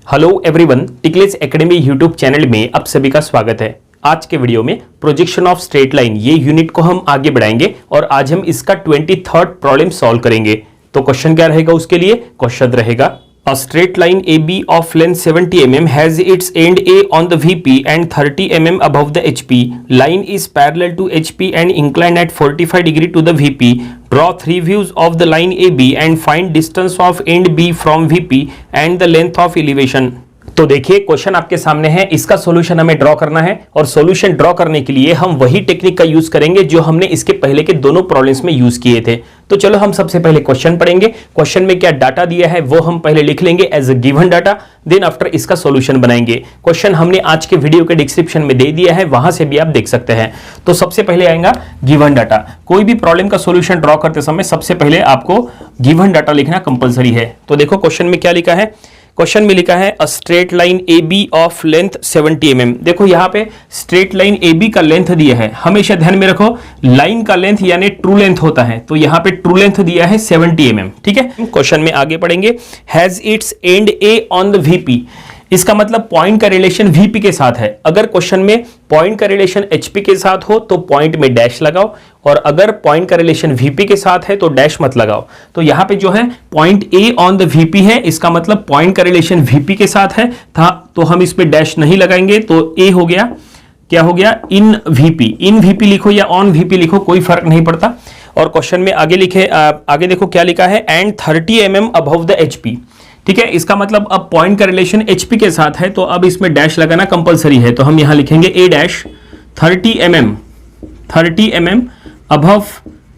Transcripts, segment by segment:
Hello everyone, टिकलेस academy YouTube channel में आप सभी का स्वागत है। आज के वीडियो में प्रोजेक्शन ऑफ स्ट्रेट लाइन ये यूनिट को हम आगे बढ़ाएंगे और आज हम इसका 23rd प्रॉब्लम सॉल्व करेंगे। तो क्वेश्चन क्या रहेगा उसके लिए? क्वेश्चन रहेगा A straight line AB of length 70 mm has its end A on the VP and 30 mm above the HP. Line is parallel to HP and inclined at 45 degree to the VP. Draw three views of the line AB and find distance of end B from VP and the length of elevation. तो देखिए question आपके सामने है, इसका solution हमें draw करना है और सॉल्यूशन ड्रॉ करने के लिए हम वही टेक्निक का यूज करेंगे जो हमने इसके पहले के दोनों प्रॉब्लम्स में यूज किए थे। तो चलो हम सबसे पहले क्वेश्चन पढ़ेंगे। क्वेश्चन में क्या डाटा दिया है वो हम पहले लिख लेंगे as a given data, then after इसका सॉल्यूशन बनाएंगे। क्वेश्चन हमने आज के वीडियो के डिस्क्रिप्शन में दे दिया है, वहां से भी आप देख सकते हैं। तो सबसे पहले आएगा गिवन डाटा। कोई भी प्रॉब्लम का सॉल्यूशन ड्रॉ करते समय सबसे पहले आपको गिवन डाटा लिखना कंपलसरी है। तो देखो क्वेश्चन में क्या लिखा है। क्वेश्चन में लिखा है a straight line A B of length 70 mm। देखो यहाँ पे स्ट्रेट लाइन ए बी का लेंथ दिया है, हमेशा ध्यान में रखो लाइन का लेंथ यानी ट्रू लेंथ होता है, तो यहाँ पे ट्रू लेंथ दिया है 70 mm। ठीक है, क्वेश्चन में आगे पढ़ेंगे। Has its and A on the VP, इसका मतलब पॉइंट का रिलेशन वीपी के साथ है। अगर क्वेश्चन में पॉइंट का रिलेशन एचपी के साथ हो तो पॉइंट में डैश लगाओ, और अगर पॉइंट का रिलेशन वीपी के साथ है तो डैश मत लगाओ। तो यहां पे जो है point A on the VP है, इसका मतलब पॉइंट का रिलेशन वीपी के साथ है था, तो हम इस पे डैश नहीं लगाएंगे। तो ए हो गया, क्या हो गया? इन वीपी। इन वीपी लिखो या ऑन वीपी लिखो, कोई फर्क नहीं पड़ता। और क्वेश्चन में आगे लिखे, आगे देखो क्या लिखा है, and 30 mm above the HP. ठीक है, इसका मतलब अब पॉइंट का रिलेशन एचपी के साथ है, तो अब इसमें डैश लगाना कंपलसरी है। तो हम यहां लिखेंगे ए डैश 30 mm अबव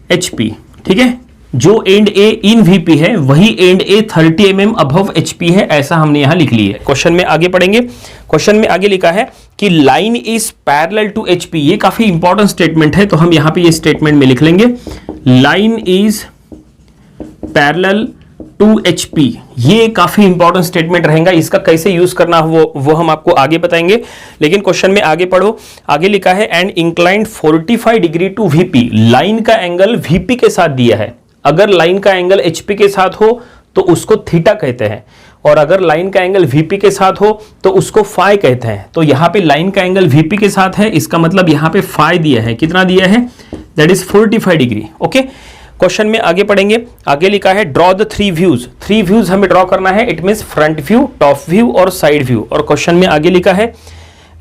एचपी। ठीक है, जो एंड ए इन वीपी है वही and A 30 mm above HP है, ऐसा हमने यहां लिख लिया है। क्वेश्चन में आगे पढ़ेंगे। क्वेश्चन में आगे लिखा है कि line is parallel to HP. ये काफी इंपॉर्टेंट स्टेटमेंट है, तो हम यहां पे ये स्टेटमेंट में लिख लेंगे line is parallel to HP. ये काफी इंपॉर्टेंट स्टेटमेंट रहेगा, इसका कैसे यूज करना वो हम आपको आगे बताएंगे। लेकिन क्वेश्चन में आगे पढ़ो, आगे लिखा है and inclined 45 degree to VP. Line का एंगल वीपी के साथ दिया है। अगर लाइन का एंगल एचपी के साथ हो तो उसको थीटा कहते हैं, और अगर लाइन का एंगल वीपी के साथ हो तो उसको फाई कहते हैं। तो यहां पे लाइन का एंगल वीपी के साथ है, इसका मतलब यहां पे फाई दिया है। कितना दिया है? दैट इज 45 डिग्री। ओके, क्वेश्चन में आगे पढ़ेंगे। आगे लिखा है draw the three views. Three views हमें ड्रॉ करना है, it means front view, top view और साइड व्यू। और क्वेश्चन में आगे लिखा है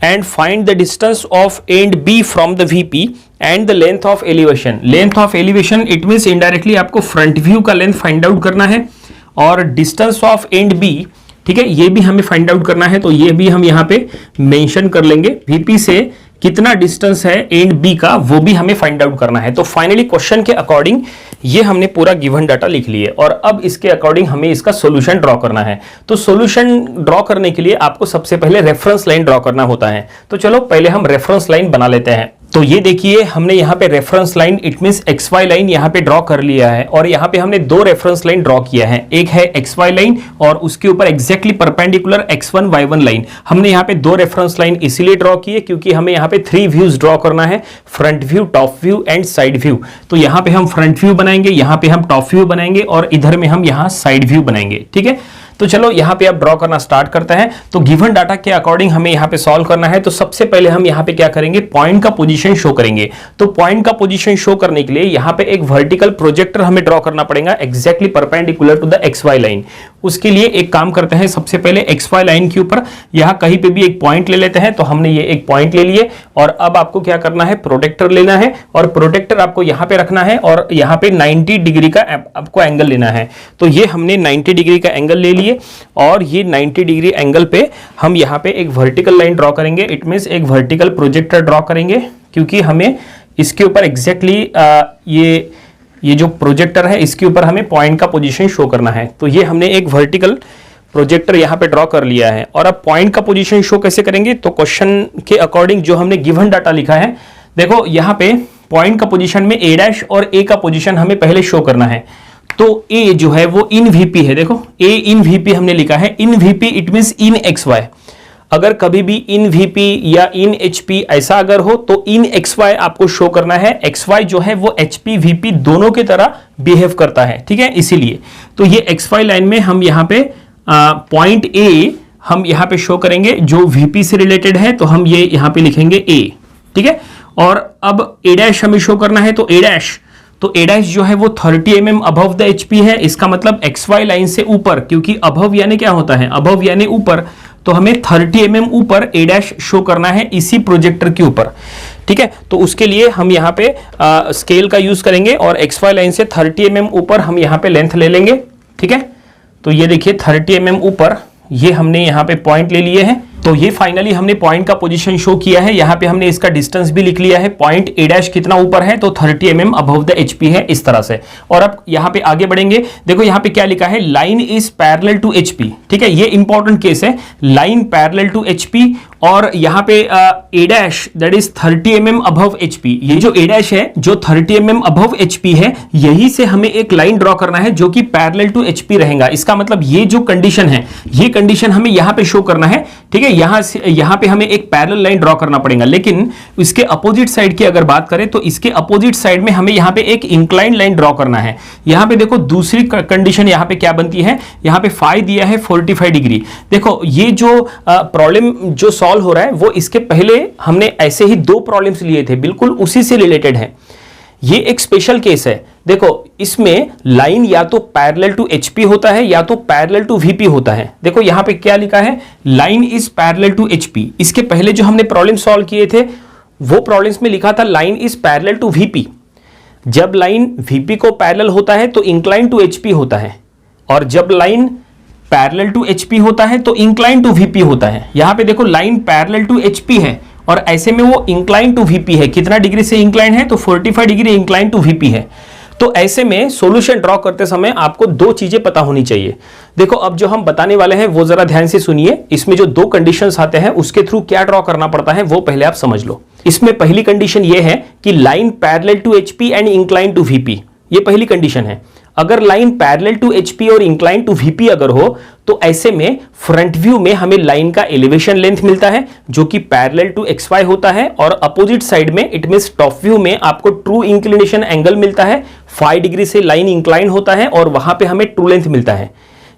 and find the distance of end B from the VP and the length of elevation. Length of elevation it means indirectly आपको front view का length find out करना है, और डिस्टेंस ऑफ एंड बी, ठीक है, ये भी हमें फाइंड आउट करना है। तो ये भी हम यहाँ पे मेंशन कर लेंगे, वीपी से कितना डिस्टेंस है एंड बी का वो भी हमें फाइंड आउट करना है। तो फाइनली क्वेश्चन के अकॉर्डिंग ये हमने पूरा गिवन डाटा लिख लिए, और अब इसके अकॉर्डिंग हमें इसका सॉल्यूशन ड्रॉ करना है। तो सॉल्यूशन ड्रॉ करने के लिए आपको सबसे पहले रेफरेंस लाइन ड्रॉ करना होता है। तो चलो पहले हम रेफरेंस लाइन बना लेते हैं। तो ये देखिए हमने यहाँ पे reference line it means x y line यहाँ पे ड्रॉ कर लिया है, और यहाँ पे हमने दो रेफरेंस लाइन ड्रॉ किया है। एक है एक्स वाई लाइन और उसके ऊपर exactly perpendicular x1 y1 line. हमने यहाँ पे दो रेफरेंस लाइन इसीलिए ड्रॉ किए क्योंकि हमें यहाँ पे थ्री व्यूज ड्रॉ करना है, front view, top view and side view. तो यहाँ पे हम फ्रंट व्यू बनाएंगे, यहाँ पे हम टॉप व्यू बनाएंगे, और इधर में हम यहाँ साइड व्यू बनाएंगे। ठीक है, तो चलो यहाँ पे आप ड्रॉ करना स्टार्ट करते हैं। तो गिवन डाटा के अकॉर्डिंग हमें यहाँ पे सॉल्व करना है। तो सबसे पहले हम यहाँ पे क्या करेंगे, पॉइंट का पोजीशन शो करेंगे। तो पॉइंट का पोजीशन शो करने के लिए यहाँ पे एक वर्टिकल प्रोजेक्टर हमें ड्रॉ करना पड़ेगा exactly perpendicular to the x y line. उसके लिए एक काम करते हैं, सबसे पहले एक्स वाई लाइन के ऊपर यहाँ कहीं पे भी एक पॉइंट ले लेते हैं। तो हमने ये एक पॉइंट ले लिए, और अब आपको क्या करना है, प्रोटेक्टर लेना है, और प्रोटेक्टर आपको यहाँ पे रखना है, और यहाँ पे 90 डिग्री का आपको एंगल लेना है। तो ये हमने 90 डिग्री का एंगल ले लिए, और ये 90 डिग्री एंगल पे हम यहाँ पे एक वर्टिकल लाइन ड्रॉ करेंगे, इट मींस एक वर्टिकल प्रोजेक्टर ड्रॉ करेंगे, क्योंकि हमें इसके ऊपर एग्जैक्टली ये जो प्रोजेक्टर है इसके ऊपर हमें पॉइंट का पोजीशन शो करना है। तो ये हमने एक वर्टिकल प्रोजेक्टर यहाँ पे ड्रॉ कर लिया है। और अब पॉइंट का पोजीशन शो कैसे करेंगे, तो क्वेश्चन के अकॉर्डिंग जो हमने गिवन डाटा लिखा है, देखो यहाँ पे पॉइंट का पोजीशन में ए डैश और ए का पोजीशन हमें पहले शो करना है। तो ए जो है वो इन वीपी है, देखो ए इन वीपी हमने लिखा है। In VP it means in X Y. अगर कभी भी इन वीपी या इन एचपी ऐसा अगर हो तो इन एक्स वाई आपको शो करना है। एक्स वाई जो है वो एचपी वीपी दोनों की तरह बिहेव करता है, ठीक है, इसीलिए। तो ये एक्स वाई लाइन में हम यहाँ पे पॉइंट ए हम यहाँ पे शो करेंगे जो VP से रिलेटेड है, तो हम ये यहाँ पे लिखेंगे A, ठीक है। और अब A' हमें शो करना है, तो A' जो है वो 30 mm अबव द HP है। इसका मतलब XY लाइन से ऊपर, क्योंकि अबव यानी क्या होता है, अबव यानी ऊपर, तो हमें 30 mm ऊपर A' शो करना है इसी प्रोजेक्टर के ऊपर, ठीक है। तो उसके लिए हम यहाँ पे स्केल का यूज करेंगे और XY लाइन से 30 mm ऊपर हम यहाँ पे लेंथ ले लेंगे, ठीक है। तो ये देखिए 30 mm ऊपर ये हमने यहाँ पे पॉइंट ले लिए हैं। तो ये फाइनली हमने पॉइंट का पोजीशन शो किया है। यहाँ पे हमने इसका डिस्टेंस भी लिख लिया है, पॉइंट A' कितना ऊपर है, तो 30 mm अबव द HP है, इस तरह से। और अब यहाँ पे आगे बढ़ेंगे, देखो यहाँ पे क्या लिखा है, line is parallel to HP, ठीक है। ये इंपॉर्टेंट केस है, लाइन पैरेलल टू HP, और यहाँ पे A' that is 30 mm above HP। ये जो A' है जो 30 mm अबव HP है, यही से हमें एक लाइन ड्रॉ करना है जो कि पैरेलल टू HP रहेगा। इसका मतलब ये जो कंडीशन है, ये कंडीशन हमें यहाँ पे शो करना है, ठीक है। यहाँ पे हमें एक पैरेलल लाइन ड्रॉ करना पड़ेगा, लेकिन इसके अपोजिट साइड की अगर बात करें तो इसके अपोजिट साइड में हमें यहाँ पे एक इंक्लाइन लाइन ड्रॉ करना है। यहाँ पे देखो दूसरी कंडीशन यहाँ पे क्या बनती है, यहाँ पे फाई दिया है 45 डिग्री। देखो ये जो प्रॉब्लम जो सॉल्व हो रहा है वो इसके पहले हमने ऐसे ही 2 प्रॉब्लम्स लिए थे, बिल्कुल उसी से रिलेटेड है। ये एक स्पेशल केस है। देखो इसमें लाइन या तो पैरेलल टू HP होता है या तो पैरेलल टू VP होता है। देखो यहाँ पे क्या लिखा है, line is parallel to HP। इसके पहले जो हमने प्रॉब्लम सॉल्व किए थे वो प्रॉब्लम्स में लिखा था line is parallel to VP। जब लाइन VP को पैरेलल होता है तो इंक्लाइन टू HP होता है, और जब लाइन पैरेलल टू HP होता है तो इंक्लाइन टू VP होता है। यहाँ पे देखो लाइन पैरेलल टू HP है और ऐसे में वो इंक्लाइन टू VP है। कितना डिग्री से इंक्लाइन है, तो 45 डिग्री इंक्लाइन टू VP है। तो ऐसे में सॉल्यूशन ड्रॉ करते समय आपको 2 चीजें पता होनी चाहिए। देखो अब जो हम बताने वाले हैं वो जरा ध्यान से सुनिए। इसमें जो 2 कंडीशंस आते हैं उसके थ्रू क्या ड्रॉ करना पड़ता है वो पहले आप समझ लो। इसमें पहली कंडीशन ये है कि line parallel to HP and incline to VP, ये पहली कंडीशन है। अगर लाइन पैरेलल टू HP और इंक्लाइन टू VP अगर हो तो ऐसे में फ्रंट व्यू में हमें लाइन का एलिवेशन लेंथ मिलता है जो कि पैरेलल टू XY होता है, और अपोजिट साइड में इट मींस टॉप व्यू में आपको ट्रू इंक्लिनेशन एंगल मिलता है, 5 डिग्री से लाइन इंक्लाइन होता है और वहां पे हमें ट्रू लेंथ मिलता है।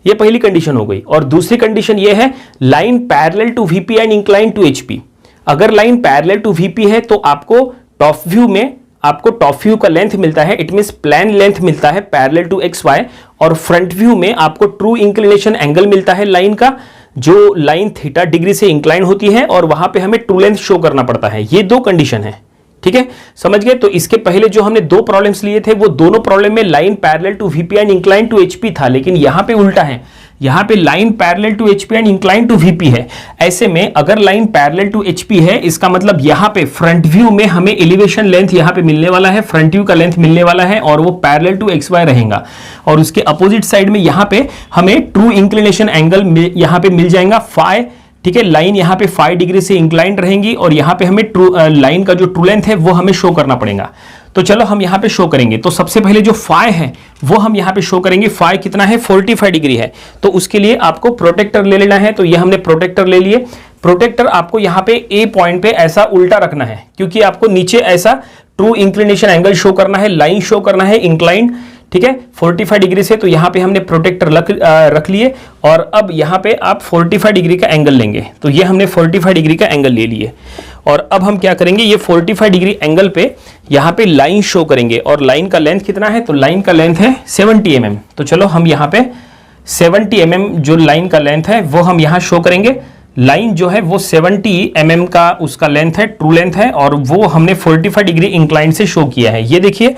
ये पहली कंडीशन हो गई। और दूसरी कंडीशन ये है line parallel to VP and incline to HP। अगर लाइन पैरेलल टू VP है तो आपको टॉप व्यू में आपको टॉप व्यू का लेंथ मिलता है, इट मींस प्लेन लेंथ मिलता है पैरेलल टू XY, और फ्रंट व्यू में आपको ट्रू इंक्लिनेशन एंगल मिलता है लाइन का, जो लाइन थीटा डिग्री से इंक्लाइन होती है और वहां पे हमें ट्रू लेंथ शो करना पड़ता है। ये 2 कंडीशन है, ठीक है, समझ गए। तो इसके पहले जो हमने 2 प्रॉब्लम्स लिए थे वो दोनों प्रॉब्लम में line parallel to VP and incline to HP था, लेकिन यहां पे उल्टा है। यहां पे line parallel to HP and incline to VP है। ऐसे में अगर लाइन पैरेलल टू HP है, इसका मतलब यहां पे फ्रंट व्यू में हमें एलिवेशन लेंथ यहां पे मिलने वाला है, फ्रंट व्यू का लेंथ मिलने वाला है, और वो पैरेलल टू XY रहेगा। और उसके अपोजिट साइड में यहां पे हमें ट्रू इंक्लिनेशन एंगल यहां पे मिल जाएगा फाई, ठीक है। लाइन यहाँ पे 5 डिग्री से इंक्लाइंड रहेंगी और यहाँ पे हमें लाइन का जो ट्रू लेंथ है वो हमें शो करना पड़ेगा। तो चलो हम यहाँ पे शो करेंगे। तो सबसे पहले जो फाई है वो हम यहाँ पे शो करेंगे। फाई कितना है, 45 डिग्री है। तो उसके लिए आपको प्रोटेक्टर ले लेना है। तो ये हमने प्रोटेक्टर ले लिए। प्रोटेक्टर आपको यहाँ पे A पॉइंट पे ऐसा उल्टा रखना है, क्योंकि आपको नीचे ऐसा ट्रू इंक्लिनेशन एंगल शो करना है, लाइन शो करना है इंक्लाइंड, ठीक है, 45 डिग्री से। तो यहाँ पे हमने प्रोटेक्टर रख लिए, और अब यहाँ पे आप 45 डिग्री का एंगल लेंगे। तो ये हमने 45 डिग्री का एंगल ले लिए, और अब हम क्या करेंगे, ये 45 डिग्री एंगल पे यहाँ पे लाइन शो करेंगे। और लाइन का लेंथ कितना है, तो लाइन का लेंथ है 70 mm। तो चलो हम यहाँ पे 70 mm जो लाइन का लेंथ है वो हम यहाँ शो करेंगे। लाइन जो है वो 70 mm का उसका लेंथ है, ट्रू लेंथ है, और वो हमने 45 डिग्री इंक्लाइन से शो किया है। ये देखिए,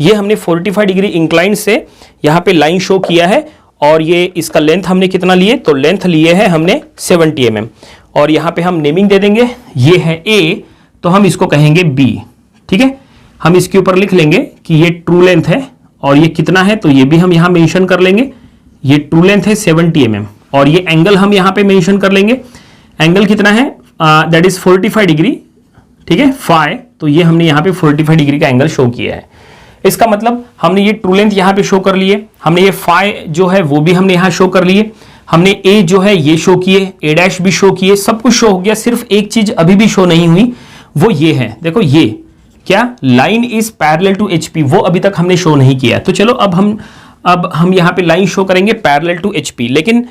ये हमने 45 डिग्री इंक्लाइन से यहाँ पे लाइन शो किया है, और ये इसका लेंथ हमने कितना लिए, तो लेंथ लिए है हमने 70 mm। और यहाँ पे हम नेमिंग दे देंगे, ये है A, तो हम इसको कहेंगे B, ठीक है। हम इसके ऊपर लिख लेंगे कि ये ट्रू लेंथ है, और ये कितना है, तो ये भी हम यहाँ मेंशन कर लेंगे। ये ट्रू लेंथ है 70 mm, और ये एंगल हम यहाँ पे मेंशन कर लेंगे। एंगल कितना है, दैट इज 45 डिग्री, ठीक है, फाई। तो ये हमने यहाँ पे 45 डिग्री का एंगल शो किया है। इसका मतलब हमने ये ट्रू लेंथ यहाँ पे शो कर लिए, हमने ये फाई जो है वो भी हमने यहाँ शो कर लिए, हमने A जो है ये शो किए, A' भी शो किए, सब कुछ शो हो गया। सिर्फ एक चीज अभी भी शो नहीं हुई, वो ये है, देखो ये क्या, line is parallel to HP, वो अभी तक हमने शो नहीं किया। तो चलो अब हम यहाँ पे लाइन शो करेंगे पैरेलल टू HP। लेकिन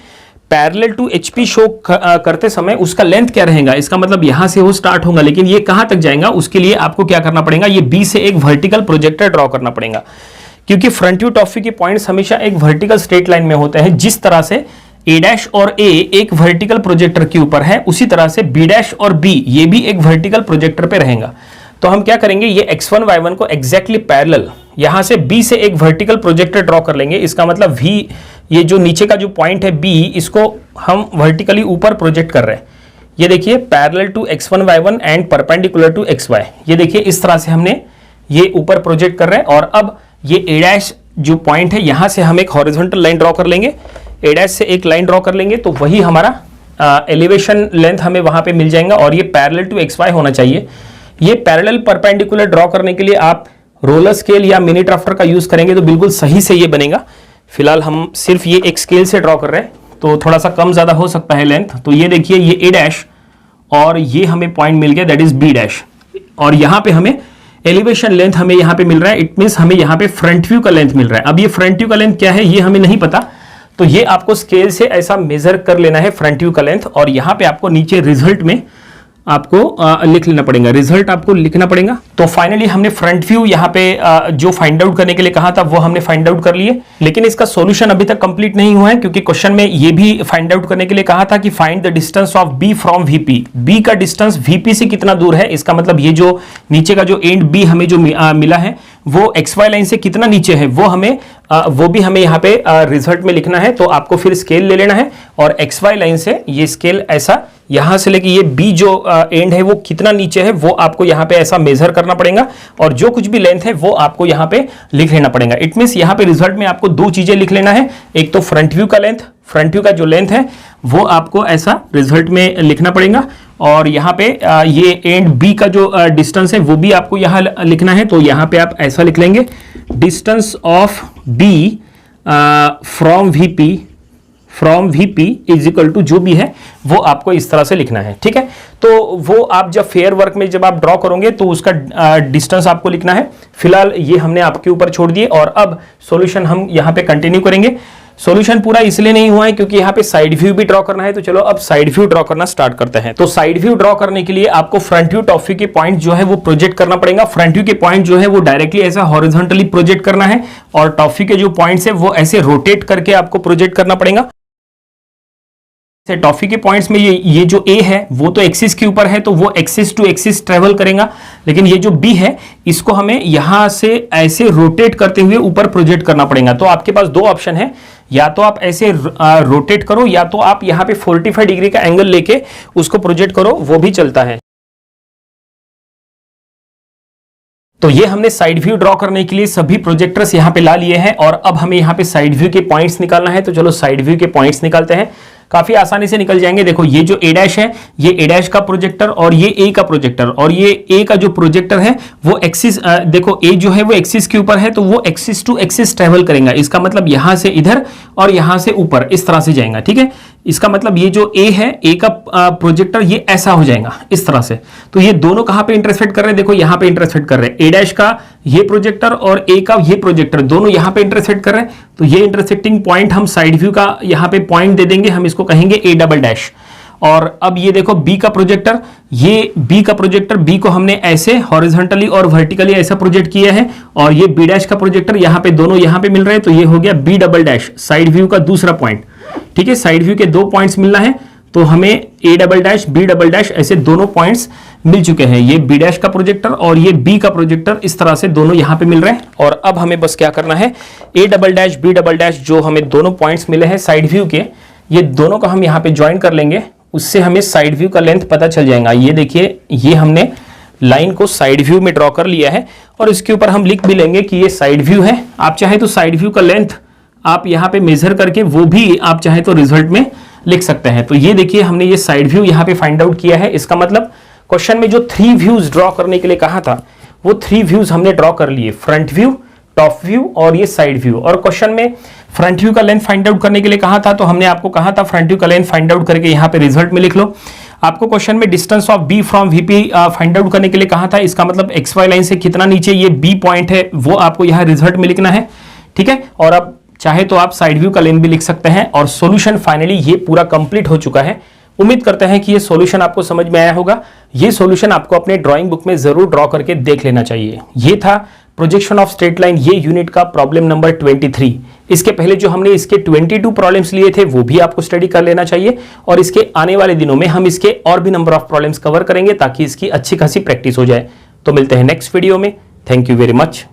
पैरेलल टू HP शो करते समय उसका लेंथ क्या रहेगा, इसका मतलब यहां से वो स्टार्ट होगा, लेकिन ये कहां तक जाएगा उसके लिए आपको क्या करना पड़ेगा, ये B से एक वर्टिकल प्रोजेक्टर ड्रॉ करना पड़ेगा, क्योंकि फ्रंट व्यू टॉप व्यू के पॉइंट्स हमेशा एक वर्टिकल स्ट्रेट लाइन में होते हैं। जिस तरह से A' और A एक वर्टिकल प्रोजेक्टर के ऊपर है, उसी तरह से B' और B ये भी एक वर्टिकल प्रोजेक्टर पे रहेगा। तो हम क्या करेंगे, ये x1 y1 को एग्जैक्टली पैरेलल यहां से B से एक वर्टिकल प्रोजेक्टर ड्रॉ कर लेंगे। इसका मतलब V, ये जो नीचे का जो पॉइंट है B, इसको हम वर्टिकली ऊपर प्रोजेक्ट कर रहे हैं। ये देखिए parallel to x1 y1 and perpendicular to xy, ये देखिए इस तरह से हमने ये ऊपर प्रोजेक्ट कर रहे हैं। और अब ये A' जो पॉइंट है, यहां से हम एक हॉरिजॉन्टल लाइन ड्रॉ कर लेंगे, A' से एक लाइन ड्रॉ कर लेंगे, तो वही हमारा एलिवेशन लेंथ हमें वहां पे मिल जाएगा। और ये पैरेलल टू xy होना चाहिए। ये पैरेलल परपेंडिकुलर ड्रॉ करने के लिए आप रोलर स्केल या मिनी ड्राफ्टर का यूज करेंगे तो बिल्कुल सही से ये बनेगा। फिलहाल हम सिर्फ ये एक स्केल से ड्रॉ कर रहे हैं, तो थोड़ा सा कम ज्यादा हो सकता है लेंथ। तो ये देखिए ये A' और ये हमें पॉइंट मिल गया, दैट इज B', और यहां पे हमें एलिवेशन लेंथ हमें यहां पे मिल रहा है। इट मींस हमें यहां पे फ्रंट व्यू का लेंथ मिल रहा है। अब ये फ्रंट व्यू का लेंथ क्या है ये हमें नहीं पता, तो ये आपको स्केल से ऐसा मेजर कर लेना है फ्रंट व्यू का लेंथ। और यहां पे आपको नीचे रिजल्ट में आपको लिख लेना पड़ेगा, रिजल्ट आपको लिखना पड़ेगा। तो फाइनली हमने फ्रंट व्यू यहाँ पे जो फाइंड आउट करने के लिए कहा था वो हमने फाइंड आउट कर लिए, लेकिन इसका सॉल्यूशन अभी तक कंप्लीट नहीं हुआ है, क्योंकि क्वेश्चन में ये भी फाइंड आउट करने के लिए कहा था कि find the distance of B from VP. B का डिस्टेंस वीपी से कितना दूर है, इसका मतलब ये जो नीचे का जो एंड बी हमें जो मिला है वो XY लाइन से कितना नीचे है, वो भी हमें यहाँ पे रिजल्ट में लिखना है। तो आपको फिर स्केल ले लेना है और XY लाइन से ये स्केल ऐसा यहां से लेके ये B जो एंड है वो कितना नीचे है वो आपको यहाँ पे ऐसा मेजर करना पड़ेगा, और जो कुछ भी लेंथ है वो आपको यहाँ पे लिख लेना पड़ेगा। इट मींस यहाँ पे रिजल्ट में आपको दो चीजें लिख लेना है, एक तो फ्रंट व्यू का लेंथ, फ्रंट व्यू का जो लेंथ है वो आपको ऐसा रिजल्ट में लिखना पड़ेगा, और यहाँ पे ये एंड B का जो डिस्टेंस है वो भी आपको यहाँ लिखना है। तो यहाँ पे आप ऐसा लिख लेंगे, distance of B from VP is equal to जो भी है वो आपको इस तरह से लिखना है, ठीक है। तो वो आप जब फेयर वर्क में जब आप ड्रॉ करोगे तो उसका डिस्टेंस आपको लिखना है। फिलहाल ये हमने आपके ऊपर छोड़ दिए, और अब सॉल्यूशन हम यहाँ पे कंटिन्यू करेंगे। सॉल्यूशन पूरा इसलिए नहीं हुआ है क्योंकि यहाँ पे साइड व्यू भी ड्रॉ करना है, तो चलो अब साइड व्यू ड्रॉ करना स्टार्ट करते हैं। तो साइड व्यू ड्रॉ करने के लिए आपको फ्रंट व्यू टॉप व्यू के पॉइंट जो है वो प्रोजेक्ट करना पड़ेगा। फ्रंट व्यू के पॉइंट जो है वो डायरेक्टली ऐसा हॉरिजॉन्टली प्रोजेक्ट करना है, और टॉप व्यू के जो पॉइंट्स है वो ऐसे रोटेट करके आपको प्रोजेक्ट करना पड़ेगा। टॉप व्यू के पॉइंट्स में ये जो A है वो तो एक्सिस के ऊपर है, तो वो एक्सिस टू एक्सिस ट्रेवल करेगा, लेकिन ये जो B है इसको हमें यहां से ऐसे रोटेट करते हुए ऊपर प्रोजेक्ट करना पड़ेगा। तो आपके पास दो ऑप्शन है, या तो आप ऐसे रोटेट करो, या तो आप यहां पे 45 डिग्री का एंगल लेके उसको प्रोजेक्ट करो, वो भी चलता है। तो ये हमने साइड व्यू ड्रॉ करने के लिए सभी प्रोजेक्टर्स यहाँ पे ला लिए हैं, और अब हमें यहाँ पे साइड व्यू के पॉइंट्स निकालना है। तो चलो साइड व्यू के पॉइंट्स निकालते हैं, काफी आसानी से निकल जाएंगे। देखो ये जो A' है ये A' का प्रोजेक्टर, और ये A का प्रोजेक्टर, और ये A का जो प्रोजेक्टर है वो एक्सिस, देखो A जो है वो एक्सिस के ऊपर है, तो वो एक्सिस टू एक्सिस ट्रेवल करेगा। इसका मतलब यहां से इधर और यहां से ऊपर इस तरह से जाएगा, ठीक है। इसका मतलब ये जो A है, A का प्रोजेक्टर ये ऐसा हो जाएगा इस तरह से। तो ये दोनों कहां पे इंटरसेक्ट कर रहे हैं, देखो यहां पे इंटरसेक्ट कर रहे हैं। A' का ये प्रोजेक्टर और A का ये प्रोजेक्टर दोनों यहां पे इंटरसेक्ट कर रहे हैं, तो ये इंटरसेक्टिंग पॉइंट हम साइड व्यू का यहां पे पॉइंट दे देंगे, हम इसको कहेंगे A'। और अब ये देखो B का प्रोजेक्टर, ये B का प्रोजेक्टर, B को हमने ऐसे हॉरिजॉन्टली और वर्टिकली ऐसा प्रोजेक्ट किया है, और ये B' का प्रोजेक्टर यहाँ पे दोनों यहाँ पे मिल रहे हैं, तो ये हो गया B', साइड व्यू का दूसरा पॉइंट, ठीक है। साइड व्यू के दो पॉइंट्स मिलना है, तो हमें A', B', ऐसे दोनों पॉइंट्स मिल चुके हैं। ये B' का प्रोजेक्टर और ये B का प्रोजेक्टर इस तरह से दोनों यहाँ पे मिल रहे हैं। और अब हमें बस क्या करना है, A', B', जो हमें दोनों पॉइंट्स मिले हैं साइड व्यू के, ये दोनों को हम यहाँ पे ज्वाइन कर लेंगे, उससे हमें साइड व्यू का लेंथ पता चल जाएगा। ये देखिए ये हमने लाइन को साइड व्यू में ड्रॉ कर लिया है, और इसके ऊपर हम लिख भी लेंगे कि ये साइड व्यू है। आप चाहे तो साइड व्यू का लेंथ आप यहाँ पे मेजर करके वो भी आप चाहे तो रिजल्ट में लिख सकते हैं। तो ये देखिए हमने ये साइड व्यू यहाँ पे फाइंड आउट किया है। इसका मतलब क्वेश्चन में जो 3 व्यूज ड्रॉ करने के लिए कहा था वो 3 व्यूज हमने ड्रॉ कर लिए, फ्रंट व्यू, टॉप व्यू और ये साइड व्यू। और क्वेश्चन में फ्रंट व्यू का लेंथ फाइंड आउट करने के लिए कहा था, तो हमने आपको कहा था फ्रंट व्यू का लेंथ फाइंड आउट करके यहाँ पे रिजल्ट में लिख लो। आपको क्वेश्चन में distance of B from VP find out करने के लिए कहा था, इसका मतलब XY लाइन से कितना नीचे ये B पॉइंट है वो आपको यहाँ रिजल्ट में लिखना है, ठीक है। और अब चाहे तो आप साइड व्यू का लेंथ भी लिख सकते हैं। और सॉल्यूशन फाइनली ये पूरा कंप्लीट हो चुका है। उम्मीद करते हैं कि ये सॉल्यूशन आपको समझ में आया होगा। ये सॉल्यूशन आपको अपने ड्राइंग बुक में जरूर ड्रॉ करके देख लेना चाहिए। ये था प्रोजेक्शन ऑफ स्ट्रेट लाइन, ये यूनिट का प्रॉब्लम नंबर 23। इसके पहले जो हमने इसके 22 प्रॉब्लम्स लिए थे वो भी आपको स्टडी कर लेना चाहिए, और इसके आने वाले दिनों में हम इसके और भी नंबर ऑफ प्रॉब्लम्स कवर करेंगे ताकि इसकी अच्छी खासी प्रैक्टिस हो जाए। तो मिलते हैं नेक्स्ट वीडियो में। Thank you very much.